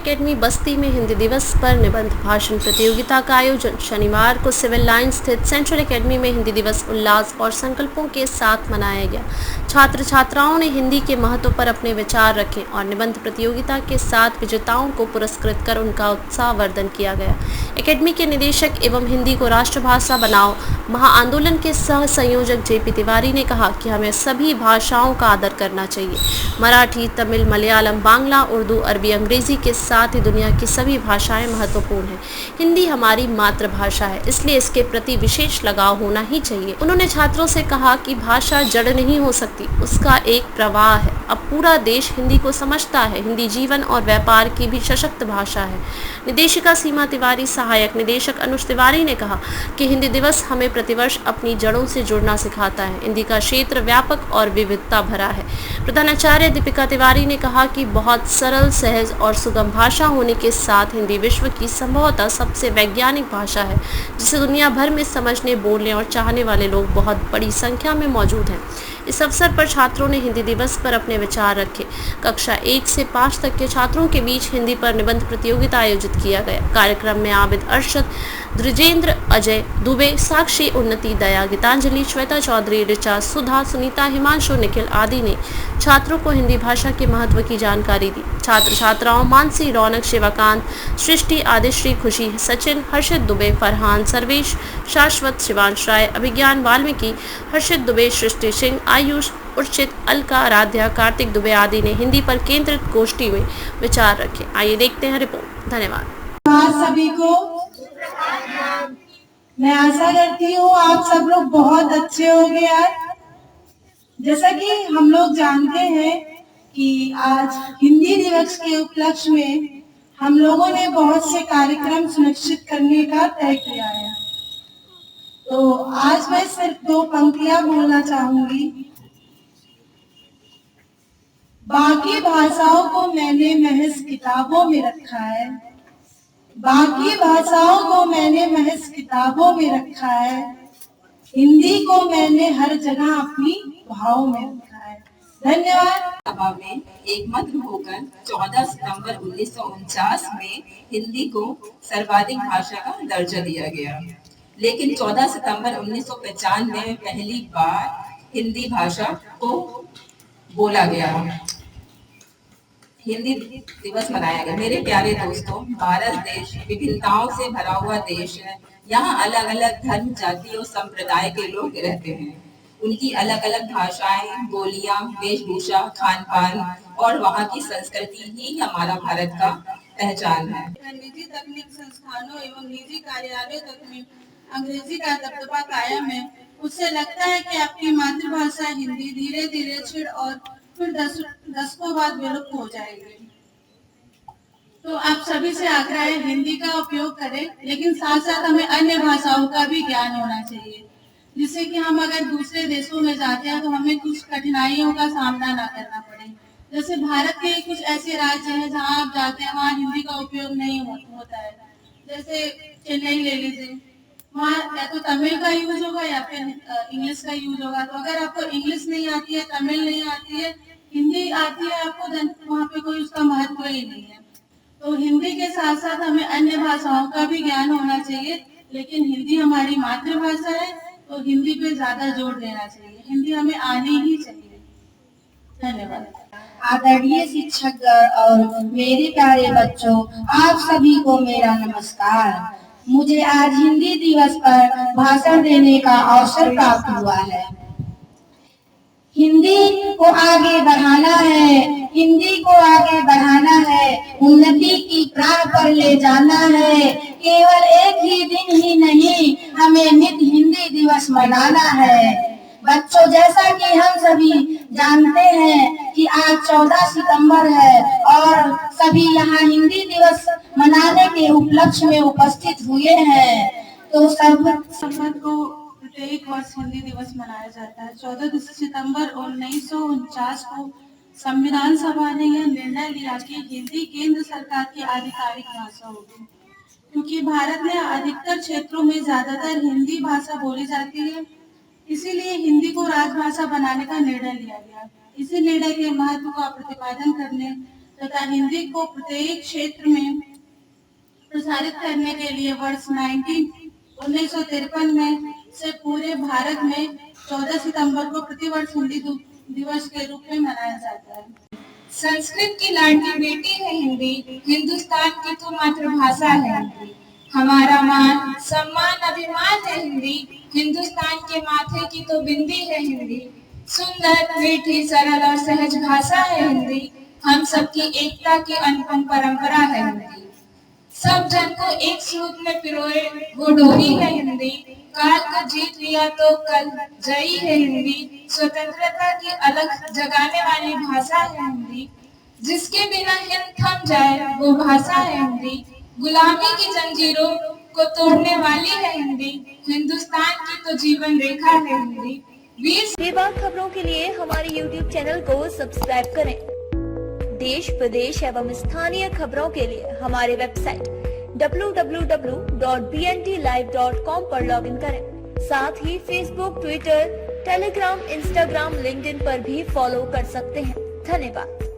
Academy बस्ती में हिंदी दिवस पर निबंध भाषण प्रतियोगिता का आयोजन। शनिवार को सिविल लाइन स्थित सेंट्रल एकेडमी में हिंदी दिवस उल्लास और संकल्पों के साथ मनाया गया। छात्र छात्राओं ने हिंदी के महत्व पर अपने विचार रखे और निबंध प्रतियोगिता के साथ विजेताओं को पुरस्कृत कर उनका उत्साहवर्धन किया गया। एकेडमी के निदेशक एवं हिंदी को राष्ट्रभाषा बनाओ महाआंदोलन के सह संयोजक जेपी तिवारी ने कहा कि हमें सभी भाषाओं का आदर करना चाहिए। मराठी, तमिल, मलयालम, बांग्ला, उर्दू, अरबी, अंग्रेजी के साथ ही दुनिया की सभी भाषाएं महत्वपूर्ण हैं। हिंदी हमारी मातृभाषा है, इसलिए इसके प्रति विशेष लगाव होना ही चाहिए। उन्होंने छात्रों से कहा कि भाषा जड़ नहीं हो सकती, उसका एक प्रवाह है। अब पूरा देश हिंदी को समझता है। हिंदी जीवन और व्यापार की भी सशक्त भाषा है। निदेशिका सीमा तिवारी, सहायक निदेशक अनुज तिवारी ने कहा कि हिंदी दिवस हमें प्रतिवर्ष अपनी जड़ों से जुड़ना सिखाता है। हिंदी का क्षेत्र व्यापक और विविधता भरा है। प्रधानाचार्य दीपिका तिवारी ने कहा कि बहुत सरल, सहज और सुगम भाषा होने के साथ हिंदी विश्व की संभवतः सबसे वैज्ञानिक भाषा है, जिसे दुनिया भर में समझने, बोलने और चाहने वाले लोग बहुत बड़ी संख्या में मौजूद हैं। इस अवसर पर छात्रों ने हिंदी दिवस पर अपने विचार रखे। कक्षा 1 से 5 तक के छात्रों के बीच हिंदी पर निबंध प्रतियोगिता आयोजित किया गया। कार्यक्रम में आबिद, अरशद, द्विजेंद्र, अजय दुबे, साक्षी, उन्नति, दया, गीतांजलि, श्वेता चौधरी, ऋचा, सुधा, सुनीता, हिमांशु, निखिल आदि ने छात्रों को हिंदी भाषा के महत्व की जानकारी दी। छात्र छात्राओं मानसी, रौनक, शिवाकांत, सृष्टि, आदिश्री, खुशी, सचिन, हर्षित दुबे, फरहान, सर्वेश, शाश्वत, शिवांश राय, अभिज्ञान, वाल्मीकि, हर्षित दुबे, सृष्टि सिंह, आयुष, उर्चित, अलका, आराध्या, कार्तिक दुबे आदि ने हिंदी पर केंद्रित गोष्ठी में विचार रखे। आइए देखते हैं रिपोर्ट। धन्यवाद। सभी को मैं आशा करती हूँ आप सब लोग बहुत अच्छे होंगे। आज जैसा कि हम लोग जानते हैं कि आज हिंदी दिवस के उपलक्ष्य में हम लोगों ने बहुत से कार्यक्रम सुनिश्चित करने का तय किया है। तो आज मैं सिर्फ 2 पंक्तियां बोलना चाहूंगी। बाकी भाषाओं को मैंने महज किताबों में रखा है, बाकी भाषाओं को मैंने महज किताबों में रखा है, हिंदी को मैंने हर जगह अपनी भावों में रखा है। धन्यवाद। सभा में एकमत होकर 14 सितंबर 1949 में हिंदी को सर्वाधिक भाषा का दर्जा दिया गया, लेकिन 14 सितंबर 1995 में पहली बार हिंदी भाषा को बोला गया, हिंदी दिवस मनाया गया। मेरे प्यारे दोस्तों, भारत देश विभिन्नताओं से भरा हुआ देश है। यहाँ अलग अलग धर्म, जाति और संप्रदाय के लोग रहते हैं। उनकी अलग अलग भाषाएं, बोलियां, वेशभूषा, खान पान और वहाँ की संस्कृति ही हमारा भारत का पहचान है। निजी तकनीक संस्थानों एवं निजी कार्यालयों तक में अंग्रेजी का दबदबा कायम है। उससे लगता है कि आपकी मातृभाषा हिंदी धीरे धीरे छिड़ और फिर दशकों बाद विलुप्त हो जाएगी। तो आप सभी से आग्रह है हिंदी का उपयोग करें, लेकिन साथ साथ हमें अन्य भाषाओं का भी ज्ञान होना चाहिए, जिससे कि हम अगर दूसरे देशों में जाते हैं तो हमें कुछ कठिनाइयों का सामना ना करना पड़े। जैसे भारत के कुछ ऐसे राज्य हैं जहाँ आप जाते हैं वहाँ हिंदी का उपयोग नहीं होता है। जैसे चेन्नई ले लीजिए, वहाँ या तो तमिल का यूज होगा या फिर इंग्लिश का यूज होगा। तो अगर आपको इंग्लिश नहीं आती है, तमिल नहीं आती है, हिंदी आती है आपको, वहाँ पे कोई उसका महत्व ही नहीं है। तो हिंदी के साथ साथ हमें अन्य भाषाओं का भी ज्ञान होना चाहिए, लेकिन हिंदी हमारी मातृभाषा है तो हिंदी पे ज्यादा जोर देना चाहिए। हिंदी हमें आनी ही चाहिए। धन्यवाद। आदरणीय शिक्षक और मेरे प्यारे बच्चों, आप सभी को मेरा नमस्कार। मुझे आज हिंदी दिवस पर भाषण देने का अवसर प्राप्त हुआ है। हिंदी को आगे बढ़ाना है, हिंदी को आगे बढ़ाना है, उन्नति की राह पर ले जाना है। केवल एक ही दिन ही नहीं, हमें नित्य हिंदी दिवस मनाना है। बच्चों, जैसा कि हम सभी जानते हैं कि आज 14 सितंबर है और सभी यहाँ हिंदी दिवस मनाने के उपलक्ष्य में उपस्थित हुए हैं। तो सब को प्रत्येक वर्ष हिंदी दिवस मनाया जाता है। 14 सितंबर 1949 को संविधान सभा ने यह निर्णय लिया कि हिंदी केंद्र सरकार की आधिकारिक भाषा होगी। क्योंकि भारत में अधिकतर क्षेत्रों में ज्यादातर हिंदी भाषा बोली जाती है, इसीलिए हिंदी को राजभाषा बनाने का निर्णय लिया गया। इसी निर्णय के महत्व का प्रतिपादन करने तथा हिंदी को प्रत्येक क्षेत्र में प्रसारित करने के लिए वर्ष 1953 में से पूरे भारत में 14 सितंबर को प्रतिवर्ष हिंदी दिवस के रूप में मनाया जाता है। संस्कृत की लाडली बेटी है हिंदी, हिंदुस्तान की तो मातृभाषा है हिंदी। हमारा मान सम्मान अभिमान है हिंदी, हिंदुस्तान के माथे की तो बिंदी है हिंदी। सुंदर मीठी सरल और सहज भाषा है हिंदी, हम सबकी एकता की अनुपम परंपरा है हिंदी। सब जन को एक सूत में पिरोए वो डोरी है हिंदी, काल को जीत लिया तो कल जयी है हिंदी। स्वतंत्रता की अलग जगाने वाली भाषा है हिंदी, जिसके बिना हिंद थम जाए वो भाषा है हिंदी। गुलामी की जंजीरों को तोड़ने वाली है हिंदी, हिंदुस्तान की तो जीवन रेखा है हिंदी। बेबाक खबरों के लिए हमारे YouTube चैनल को सब्सक्राइब करें। देश प्रदेश एवं स्थानीय खबरों के लिए हमारे वेबसाइट www.bntlive.com पर लॉगिन करें। साथ ही Facebook, Twitter, Telegram, Instagram, LinkedIn पर भी फॉलो कर सकते हैं। धन्यवाद।